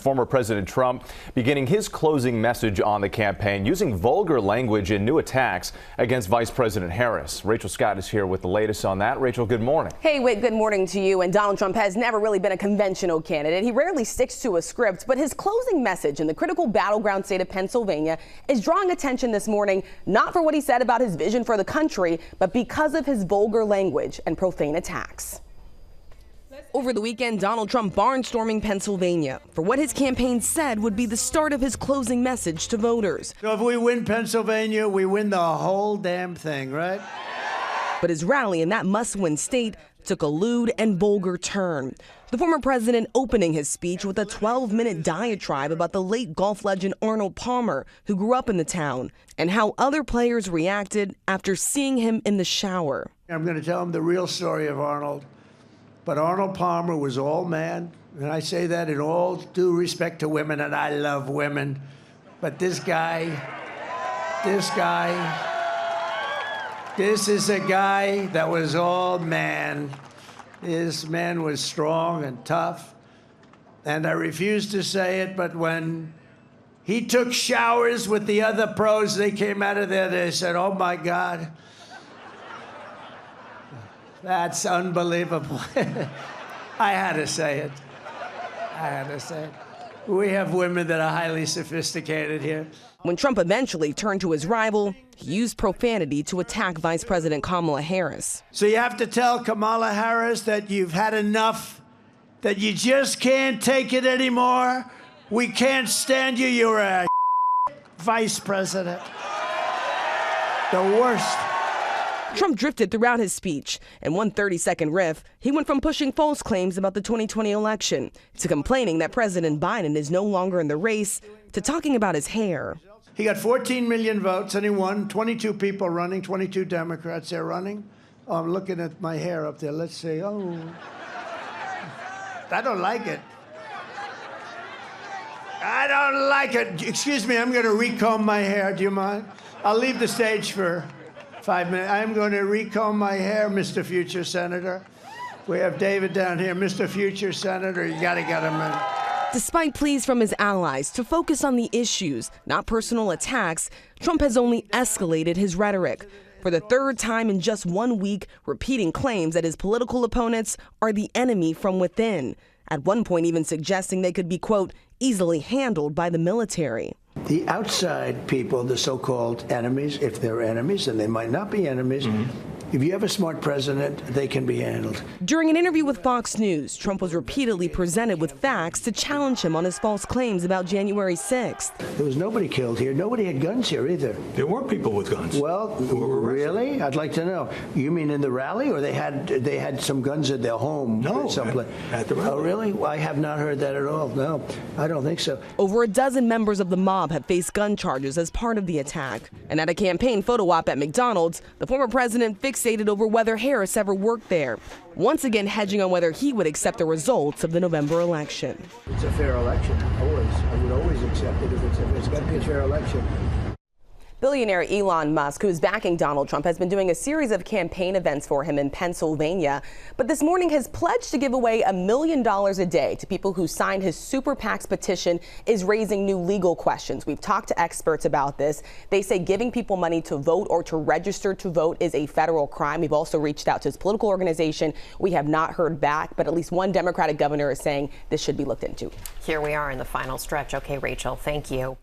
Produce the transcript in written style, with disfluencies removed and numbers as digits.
Former President Trump beginning his closing message on the campaign using vulgar language in new attacks against Vice President Harris. Rachel Scott is here with the latest on that. Rachel, good morning. Hey, Whit, good morning to you. And Donald Trump has never really been a conventional candidate. He rarely sticks to a script, but his closing message in the critical battleground state of Pennsylvania is drawing attention this morning, not for what he said about his vision for the country, but because of his vulgar language and profane attacks. Over the weekend, Donald Trump barnstorming Pennsylvania for what his campaign said would be the start of his closing message to voters. So if we win Pennsylvania, we win the whole damn thing, right? But his rally in that must-win state took a lewd and vulgar turn. The former president opening his speech with a 12-minute diatribe about the late golf legend Arnold Palmer, who grew up in the town, and how other players reacted after seeing him in the shower. I'm going to tell him the real story of Arnold. But Arnold Palmer was all man, and I say that in all due respect to women, and I love women. But this is a guy that was all man. This man was strong and tough, and I refuse to say it, but when he took showers with the other pros, they came out of there, they said, "Oh my God. That's unbelievable." I had to say it. We have women that are highly sophisticated here. When Trump eventually turned to his rival, he used profanity to attack Vice President Kamala Harris. So you have to tell Kamala Harris that you've had enough, that you just can't take it anymore. We can't stand you. You're a vice president. The worst. Trump drifted throughout his speech. In one 30-second riff, he went from pushing false claims about the 2020 election to complaining that President Biden is no longer in the race to talking about his hair. He got 14 million votes and he won. 22 people running, 22 Democrats there running. Oh, I'm looking at my hair up there. Let's see. Oh, I don't like it. I don't like it. Excuse me, I'm going to recomb my hair. Do you mind? I'll leave the stage for 5 minutes. I'm going to recomb my hair, Mr. Future Senator. We have David down here. Mr. Future Senator, you got to get him in. Despite pleas from his allies to focus on the issues, not personal attacks, Trump has only escalated his rhetoric. For the third time in just 1 week, repeating claims that his political opponents are the enemy from within. At one point even suggesting they could be, quote, easily handled by the military. The outside people, the so-called enemies, if they're enemies, and they might not be enemies, if you have a smart president, they can be handled. During an interview with Fox News, Trump was repeatedly presented with facts to challenge him on his false claims about January 6th. There was nobody killed here. Nobody had guns here either. There were people with guns. Well, really? I'd like to know. You mean in the rally, or they had some guns at their home? No, someplace? at the rally. Oh, really? Well, I have not heard that at all. No, I don't think so. Over a dozen members of the mob have faced gun charges as part of the attack. And at a campaign photo op at McDonald's, the former president fixated over whether Harris ever worked there, once again hedging on whether he would accept the results of the November election. It's a fair election, always. I would always accept it if it's got to be a fair election. Billionaire Elon Musk, who's backing Donald Trump, has been doing a series of campaign events for him in Pennsylvania. But this morning has pledged to give away $1 million a day to people who signed his Super PAC's petition is raising new legal questions. We've talked to experts about this. They say giving people money to vote or to register to vote is a federal crime. We've also reached out to his political organization. We have not heard back, but at least one Democratic governor is saying this should be looked into. Here we are in the final stretch. Okay, Rachel, thank you.